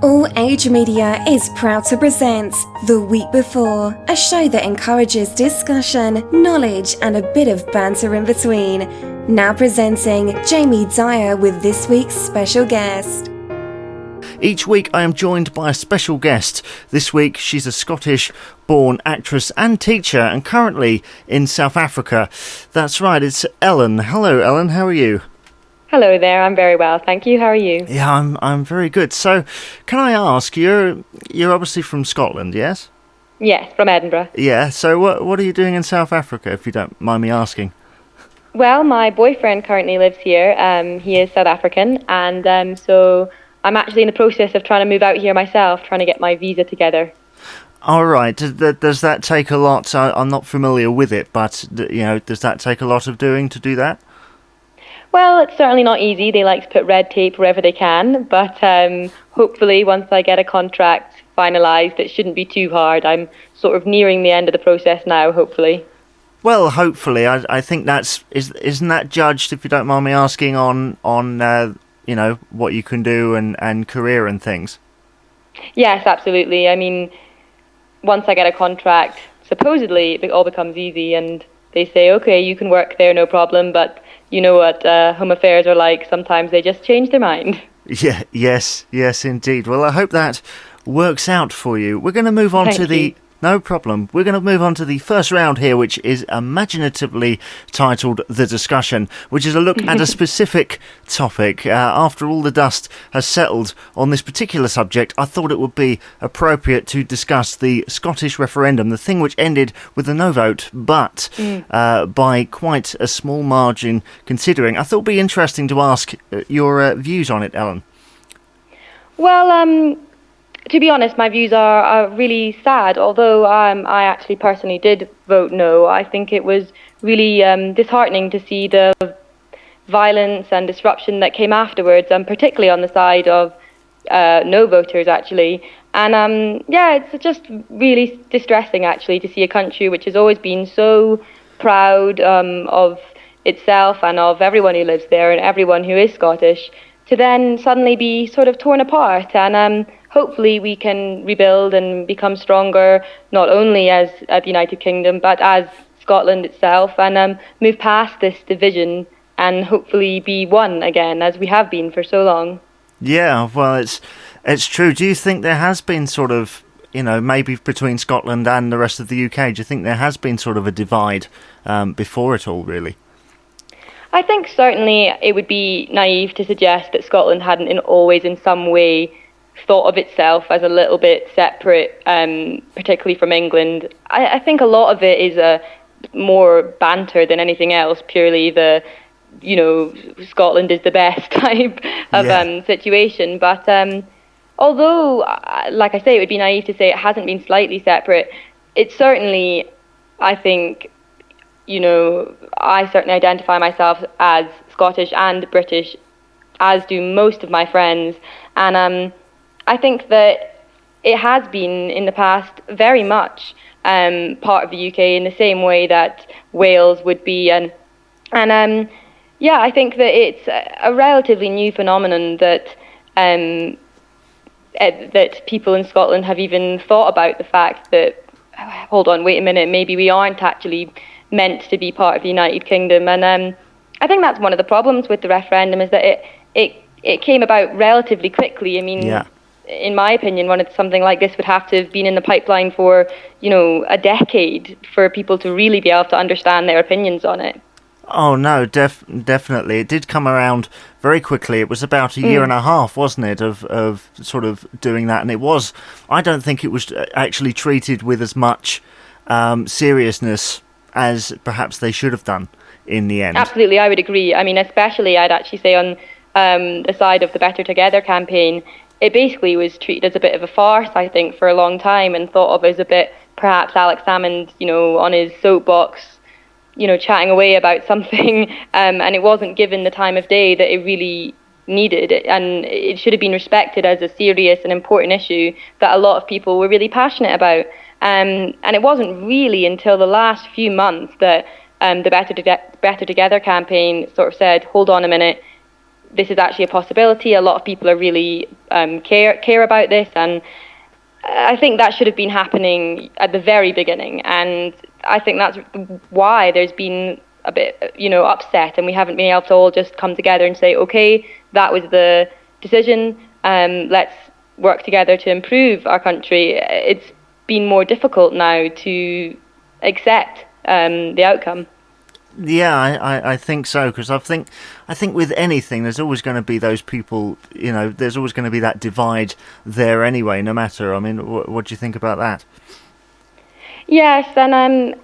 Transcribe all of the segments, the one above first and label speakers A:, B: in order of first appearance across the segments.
A: All Age Media is proud to present The Week Before, a show that encourages discussion, knowledge, and a bit of banter in between. Now presenting Jamie Dyer with this week's special guest.
B: Each week I am joined by a special guest. This week she's a Scottish-born actress and teacher and currently in South Africa. That's right, it's Ellen. Hello Ellen, how are you?
C: Hello there, I'm very well, thank you. How are you?
B: Yeah, I'm very good. So, can I ask, you're obviously from Scotland, yes?
C: Yes, from Edinburgh.
B: Yeah, so what are you doing in South Africa, if you don't mind me asking?
C: Well, my boyfriend currently lives here. He is South African, and so I'm actually in the process of trying to move out here myself, trying to get my visa together.
B: All right, does that take a lot? I'm not familiar with it, but does that take a lot of doing to do that?
C: Well, it's certainly not easy. They like to put red tape wherever they can, but hopefully once I get a contract finalised, it shouldn't be too hard. I'm sort of nearing the end of the process now, hopefully.
B: Well, hopefully. I think isn't that judged, if you don't mind me asking, on what you can do and career and things? Yes,
C: absolutely. I mean, once I get a contract, supposedly it all becomes easy and they say, okay, you can work there, no problem, but you know what home affairs are like. Sometimes they just change their mind.
B: Yeah, yes, indeed. Well, I hope that works out for you. We're going to move on to the... No problem. We're going to move on to the first round here, which is imaginatively titled The Discussion, which is a look at a specific topic. After all the dust has settled on this particular subject, I thought it would be appropriate to discuss the Scottish Referendum, the thing which ended with a no vote, but by quite a small margin considering. I thought it would be interesting to ask your views on it, Ellen.
C: Well, to be honest, my views are really sad. Although I actually personally did vote no, I think it was really disheartening to see the violence and disruption that came afterwards, and particularly on the side of no voters, actually. And it's just really distressing, actually, to see a country which has always been so proud of itself and of everyone who lives there and everyone who is Scottish, to then suddenly be sort of torn apart. And hopefully we can rebuild and become stronger, not only as the United Kingdom, but as Scotland itself, and move past this division and hopefully be one again, as we have been for so long.
B: Yeah, well, it's true. Do you think there has been sort of, maybe between Scotland and the rest of the UK, do you think there has been sort of a divide before it all, really?
C: I think certainly it would be naive to suggest that Scotland hadn't always in some way thought of itself as a little bit separate, particularly from England. I think a lot of it is more banter than anything else, purely the, Scotland is the best type of situation. But although, like I say, it would be naive to say it hasn't been slightly separate, it's certainly, I think, I certainly identify myself as Scottish and British, as do most of my friends. And I think that it has been in the past very much part of the UK in the same way that Wales would be. And I think that it's a relatively new phenomenon that that people in Scotland have even thought about the fact that, hold on, wait a minute, maybe we aren't actually meant to be part of the United Kingdom. And I think that's one of the problems with the referendum, is that it came about relatively quickly. I mean, in my opinion, something like this would have to have been in the pipeline for, a decade for people to really be able to understand their opinions on it.
B: Oh, no, definitely. It did come around very quickly. It was about a year and a half, wasn't it, of sort of doing that. And I don't think it was actually treated with as much seriousness as perhaps they should have done in the end.
C: Absolutely, I would agree. I mean, especially I'd actually say on the side of the Better Together campaign, it basically was treated as a bit of a farce, I think, for a long time, and thought of as a bit, perhaps Alex Salmond, on his soapbox, chatting away about something, and it wasn't given the time of day that it really needed, and it should have been respected as a serious and important issue that a lot of people were really passionate about. And it wasn't really until the last few months that the Better Together campaign sort of said, hold on a minute, this is actually a possibility. A lot of people are really care about this, and I think that should have been happening at the very beginning, and I think that's why there's been a bit, upset, and we haven't been able to all just come together and say, okay, that was the decision, let's work together to improve our country. It's been more difficult now to accept the outcome.
B: Yeah, I think so, because I think with anything, there's always going to be those people, there's always going to be that divide there anyway, no matter. I mean, what do you think about that?
C: Yes, and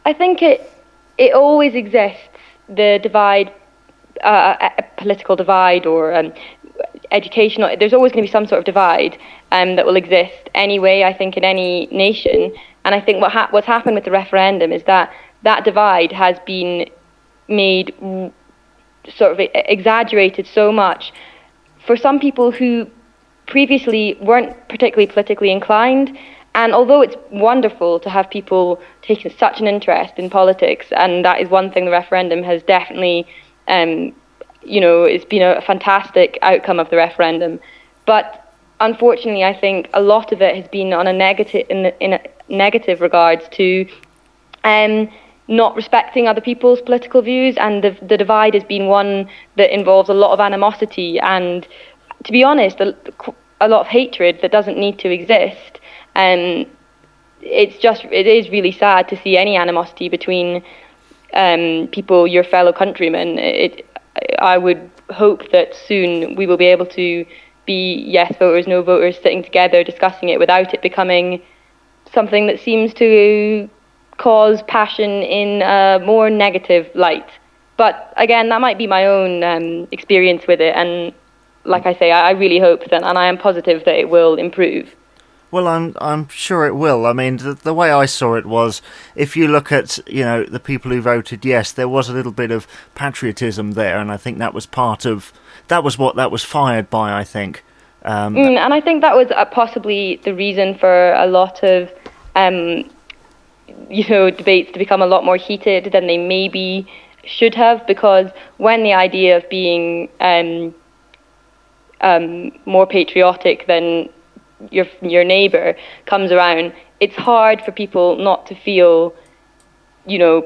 C: I think it always exists, the divide, a political divide or educational. There's always going to be some sort of divide that will exist anyway, I think, in any nation. And I think what's happened with the referendum is that divide has been made sort of exaggerated so much for some people who previously weren't particularly politically inclined. And although it's wonderful to have people taking such an interest in politics, and that is one thing the referendum has definitely, it's been a fantastic outcome of the referendum. But unfortunately, I think a lot of it has been on a negative, in a negative regards to not respecting other people's political views, and the divide has been one that involves a lot of animosity and, to be honest, a lot of hatred that doesn't need to exist. And it is really sad to see any animosity between people, your fellow countrymen. I would hope that soon we will be able to be yes voters, no voters, sitting together discussing it without it becoming something that seems to cause passion in a more negative light. But again, that might be my own experience with it, and like I say, I really hope that, and I am positive that it will improve.
B: Well, I'm sure it will. I mean, the way I saw it was, if you look at the people who voted yes, there was a little bit of patriotism there, and I think that was what that was fired by, I think.
C: And I think that was possibly the reason for a lot of debates to become a lot more heated than they maybe should have, because when the idea of being more patriotic than your neighbour comes around, it's hard for people not to feel,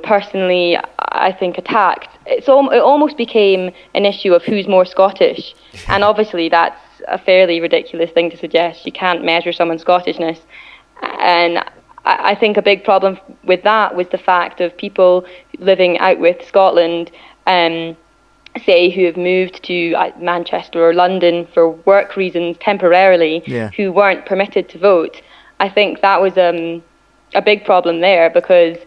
C: personally, I think, attacked. It almost became an issue of who's more Scottish, and obviously that's a fairly ridiculous thing to suggest. You can't measure someone's Scottishness, and I think a big problem with that was the fact of people living out with Scotland, say, who have moved to Manchester or London for work reasons temporarily, who weren't permitted to vote. I think that was a big problem there, because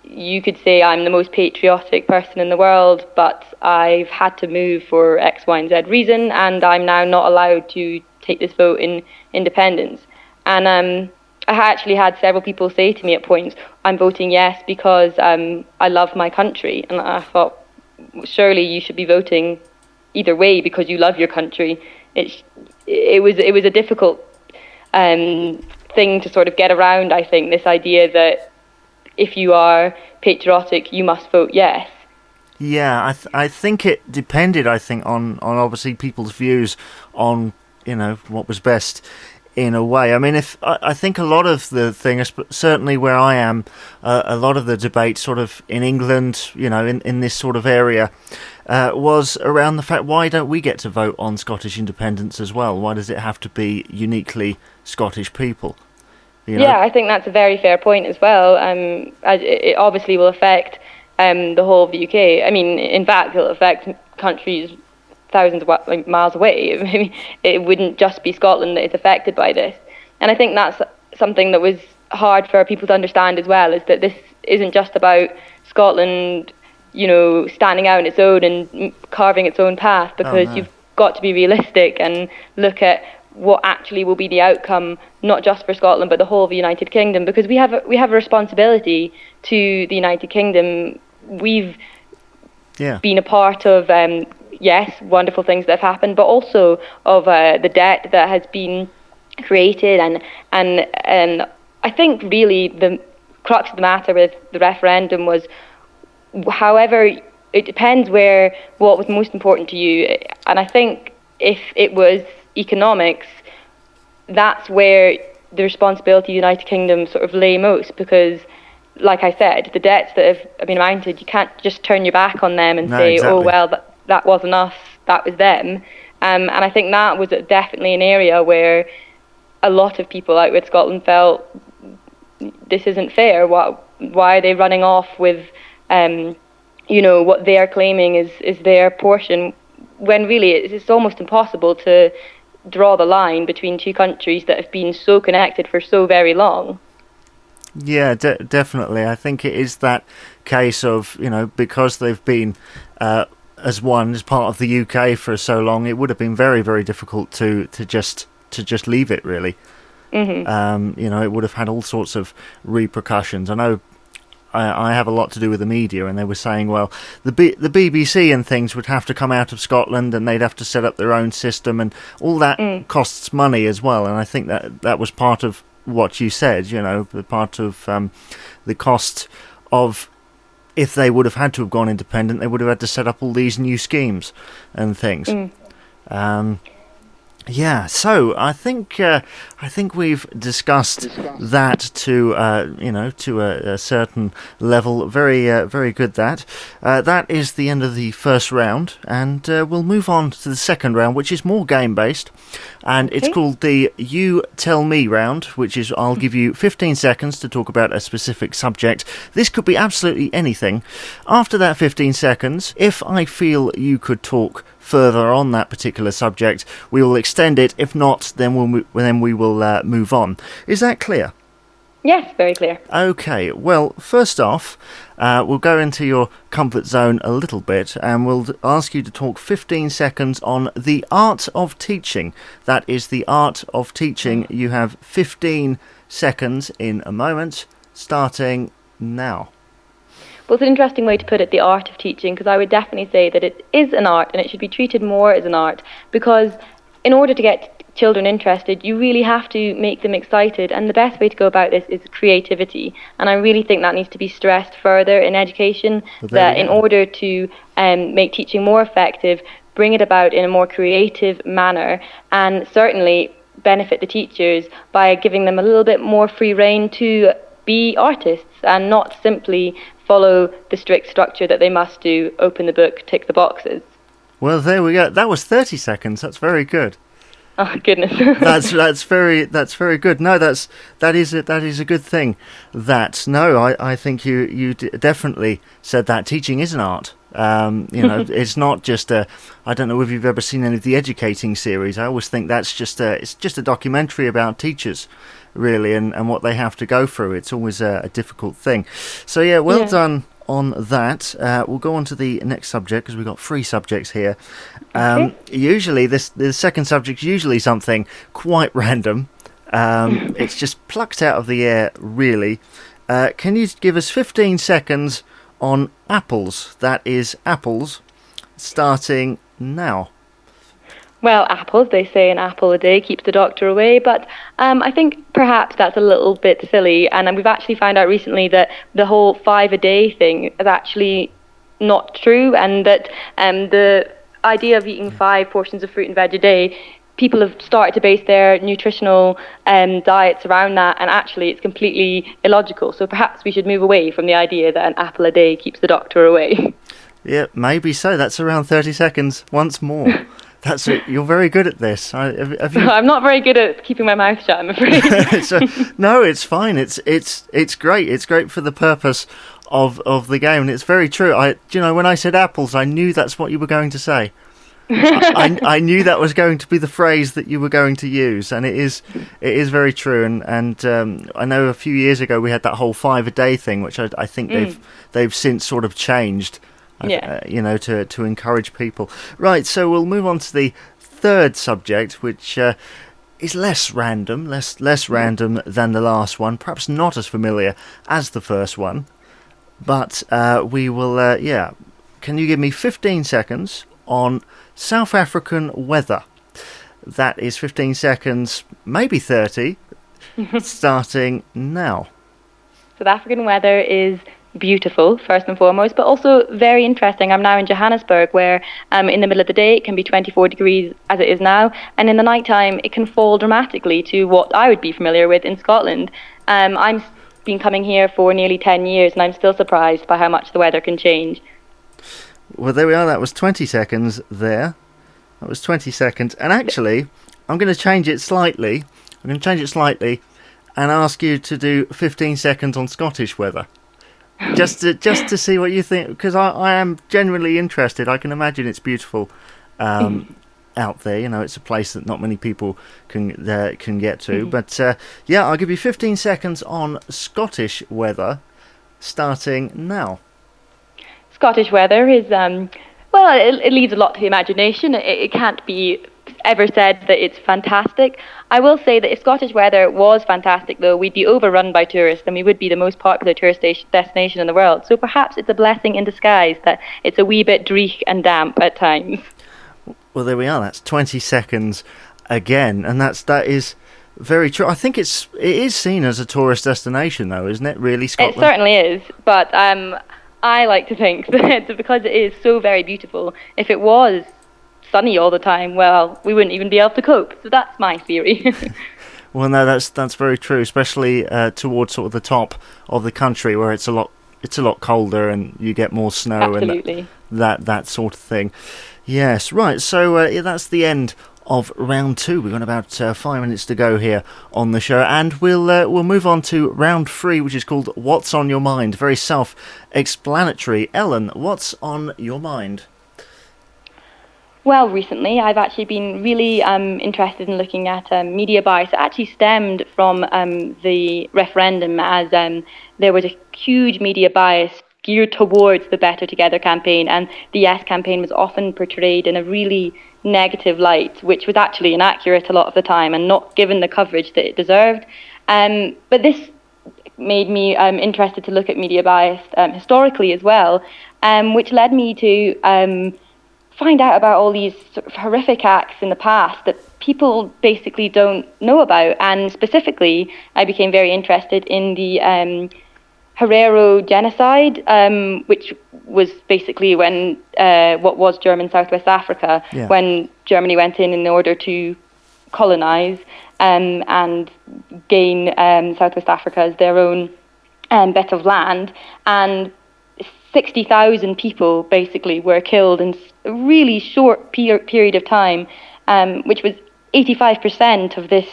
C: you could say I'm the most patriotic person in the world, but I've had to move for X, Y, and Z reason, and I'm now not allowed to take this vote in independence. And I actually had several people say to me at points, I'm voting yes because I love my country. And I thought, surely you should be voting either way because you love your country. It was a difficult thing to sort of get around, I think, this idea that if you are patriotic, you must vote yes.
B: Yeah, I think it depended, on obviously people's views on, what was best in a way. I mean, I think a lot of the thing, certainly where I am, a lot of the debate sort of in England, in this sort of area, was around the fact, why don't we get to vote on Scottish independence as well? Why does it have to be uniquely Scottish people?
C: Yeah, I think that's a very fair point as well. It obviously will affect the whole of the UK. I mean, in fact, it'll affect countries thousands of miles away. I mean, it wouldn't just be Scotland that is affected by this. And I think that's something that was hard for people to understand as well, is that this isn't just about Scotland, standing out on its own and carving its own path, because you've got to be realistic and look at what actually will be the outcome, not just for Scotland, but the whole of the United Kingdom, because we have a responsibility to the United Kingdom. We've been a part of, yes, wonderful things that have happened, but also of the debt that has been created. And I think really the crux of the matter with the referendum was, however, it depends what was most important to you. And I think if it was economics, that's where the responsibility of the United Kingdom sort of lay most, because, like I said, the debts that have been mounted, you can't just turn your back on them and say,
B: exactly.
C: oh, well, that wasn't us, that was them. And I think that was definitely an area where a lot of people out with Scotland felt this isn't fair. Why are they running off with, what they are claiming is their portion, when really it's almost impossible to draw the line between two countries that have been so connected for so very long.
B: Yeah, definitely. I think it is that case of, because they've been as one, as part of the UK for so long, it would have been very, very difficult to just leave it, really. Mm-hmm. It would have had all sorts of repercussions. I know I have a lot to do with the media, and they were saying, well, the BBC and things would have to come out of Scotland, and they'd have to set up their own system, and all that costs money as well. And I think that was part of what you said, the part of the cost of, if they would have had to have gone independent, they would have had to set up all these new schemes and things. Yeah, so I think we've discussed that to a certain level. Very good. That is the end of the first round, and we'll move on to the second round, which is more game based, and it's called the You Tell Me round, which is I'll give you 15 seconds to talk about a specific subject. This could be absolutely anything. After that 15 seconds, if I feel you could talk further on that particular subject, we will extend it. If not, then we will move on. Is that clear?
C: Yes, very clear.
B: Okay, well, first off, we'll go into your comfort zone a little bit, and we'll ask you to talk 15 seconds on the art of teaching. That is the art of teaching. You have 15 seconds in a moment, starting now.
C: Well, it's an interesting way to put it, the art of teaching, because I would definitely say that it is an art, and it should be treated more as an art, because in order to get children interested, you really have to make them excited, and the best way to go about this is creativity. And I really think that needs to be stressed further in education, that in order to make teaching more effective, bring it about in a more creative manner, and certainly benefit the teachers by giving them a little bit more free rein to be artists and not simply follow the strict structure that they must do, open the book, tick the boxes.
B: Well, there we go. That was 30 seconds. That's very good.
C: Oh goodness.
B: that's very good. No, that is a good thing. I think you definitely said that teaching is an art. It's not just a. I don't know if you've ever seen any of the educating series. I always think that's it's just a documentary about teachers, really, and what they have to go through. It's always a difficult thing. So yeah, well done on that. We'll go on to the next subject, because we've got 3 subjects here. Usually the second subject is usually something quite random. It's just plucked out of the air, really. Can you give us 15 seconds on apples? That is apples, starting now.
C: Well, apples, they say an apple a day keeps the doctor away, but I think perhaps that's a little bit silly, and we've actually found out recently that the whole 5 a day thing is actually not true, and that the idea of eating 5 portions of fruit and veg a day, people have started to base their nutritional diets around that, and actually it's completely illogical. So perhaps we should move away from the idea that an apple a day keeps the doctor away. Yeah,
B: maybe so. That's around 30 seconds once more. That's it. You're very good at this. Have you...
C: I'm not very good at keeping my mouth shut, I'm afraid.
B: No, it's fine. It's great. It's great for the purpose of the game, and it's very true. When I said apples, I knew that's what you were going to say. I knew that was going to be the phrase that you were going to use, and it is very true. And I know a few years ago we had that whole 5 a day thing, which I think they've since sort of changed. To encourage people. Right, so we'll move on to the third subject, which is less random than the last one, perhaps not as familiar as the first one, but we will, Can you give me 15 seconds on South African weather? That is 15 seconds, maybe 30, starting now.
C: South African weather is beautiful, first and foremost, but also very interesting. I'm now in Johannesburg, where in the middle of the day it can be 24 degrees as it is now, and in the nighttime it can fall dramatically to what I would be familiar with in Scotland. I'm been coming here for nearly 10 years, and I'm still surprised by how much the weather can change.
B: Well, there we are. That was 20 seconds there. That was 20 seconds. And actually, I'm going to change it slightly. And ask you to do 15 seconds on Scottish weather. Just to see what you think, because I am genuinely interested. I can imagine it's beautiful out there. You know, it's a place that not many people can get to. But yeah, I'll give you 15 seconds on Scottish weather, starting now.
C: Scottish weather is it leaves a lot to the imagination. It can't be ever said that it's fantastic. I will say that if Scottish weather was fantastic, though, we'd be overrun by tourists, and we would be the most popular tourist destination in the world. So perhaps it's a blessing in disguise that it's a wee bit dreich and damp at times.
B: Well, there we are. That's 20 seconds again, and that is very true. I think it is seen as a tourist destination, though, isn't it? Really, Scotland.
C: It certainly is, but I like to think that because it is so very beautiful, if it was sunny all the time, well, we wouldn't even be able to cope. So that's my theory.
B: Well, no, that's very true, especially towards sort of the top of the country where it's a lot colder and you get more snow.
C: Absolutely.
B: And that sort of thing. Yes, right. So yeah, that's the end of round 2. We've got about 5 minutes to go here on the show, and we'll move on to round 3, which is called What's on Your Mind. Very self-explanatory. Ellen, what's on your mind?
C: Well, recently I've actually been really interested in looking at media bias. It actually stemmed from the referendum, as there was a huge media bias geared towards the Better Together campaign, and the Yes campaign was often portrayed in a really negative light, which was actually inaccurate a lot of the time and not given the coverage that it deserved. But this made me interested to look at media bias historically as well, which led me to find out about all these sort of horrific acts in the past that people basically don't know about. And specifically, I became very interested in the Herero genocide, which was basically when what was German Southwest Africa, when Germany went in order to colonize and gain Southwest Africa as their own bit of land. And 60,000 people basically were killed in a really short period of time, which was 85% of this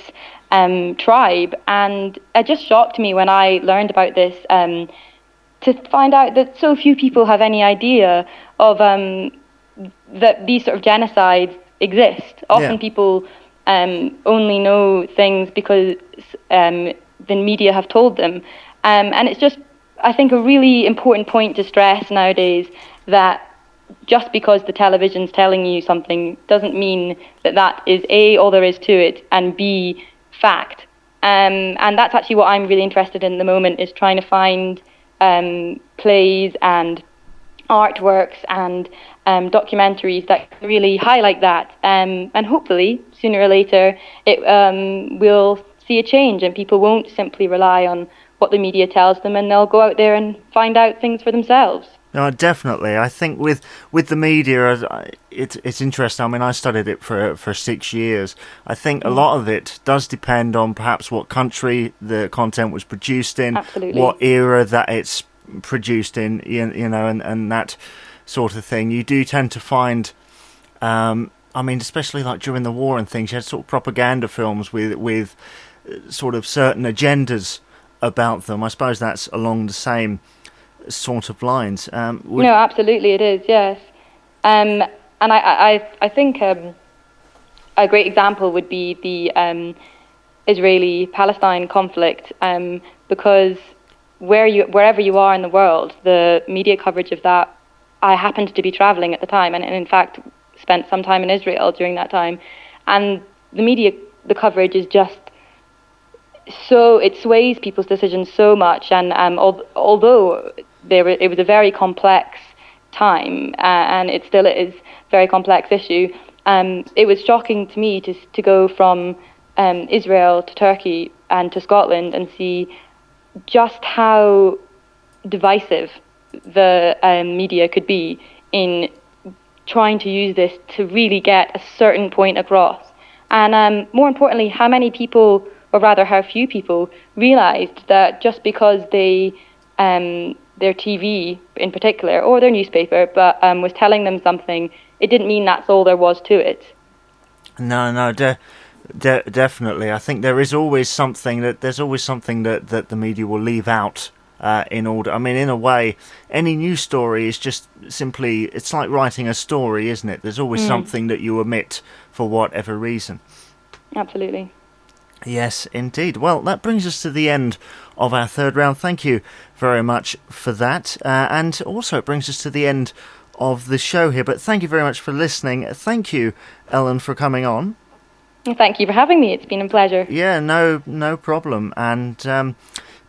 C: tribe. And it just shocked me when I learned about this, to find out that so few people have any idea of that these sort of genocides exist. Often people only know things because the media have told them. And it's just, I think, a really important point to stress nowadays, that just because the television's telling you something doesn't mean that that is A, all there is to it, and B, fact. And that's actually what I'm really interested in at the moment, is trying to find plays and artworks and documentaries that can really highlight that. And hopefully, sooner or later, it will see a change, and people won't simply rely on what the media tells them, and they'll go out there and find out things for themselves.
B: No, definitely. I think with the media, it's interesting. I mean, I studied it for 6 years. I think a lot of it does depend on perhaps what country the content was produced in,
C: Absolutely.
B: What era that it's produced in, you know, and that sort of thing. You do tend to find, I mean, especially like during the war and things, you had sort of propaganda films with sort of certain agendas about them. I suppose that's along the same sort of lines.
C: No, absolutely it is, yes. And I think a great example would be the Israeli-Palestine conflict, because wherever you are in the world, the media coverage of that, I happened to be traveling at the time, and in fact spent some time in Israel during that time, and the coverage is just so, it sways people's decisions so much, and although it was a very complex time, and it still is a very complex issue, it was shocking to me to go from Israel to Turkey and to Scotland and see just how divisive the media could be in trying to use this to really get a certain point across. And more importantly, how many people, or rather how few people, realised that just because their TV in particular, or their newspaper, but was telling them something, it didn't mean that's all there was to it.
B: No, definitely. I think there's always something that the media will leave out in order. I mean, in a way, any news story is just simply, it's like writing a story, isn't it? There's always something that you omit for whatever reason.
C: Absolutely.
B: Yes, indeed. Well, that brings us to the end of our third round. Thank you very much for that. And also it brings us to the end of the show here. But thank you very much for listening. Thank you, Ellen, for coming on.
C: Thank you for having me. It's been a pleasure.
B: Yeah, no problem. And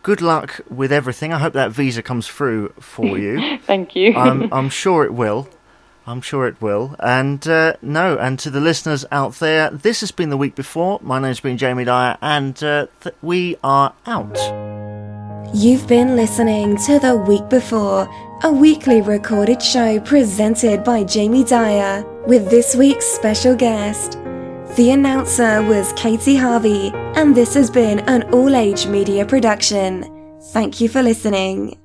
B: good luck with everything. I hope that visa comes through for you.
C: Thank you.
B: I'm sure it will. And and to the listeners out there, this has been The Week Before. My name's been Jamie Dyer, and we are out.
A: You've been listening to The Week Before, a weekly recorded show presented by Jamie Dyer, with this week's special guest. The announcer was Katie Harvey, and this has been an all-age media production. Thank you for listening.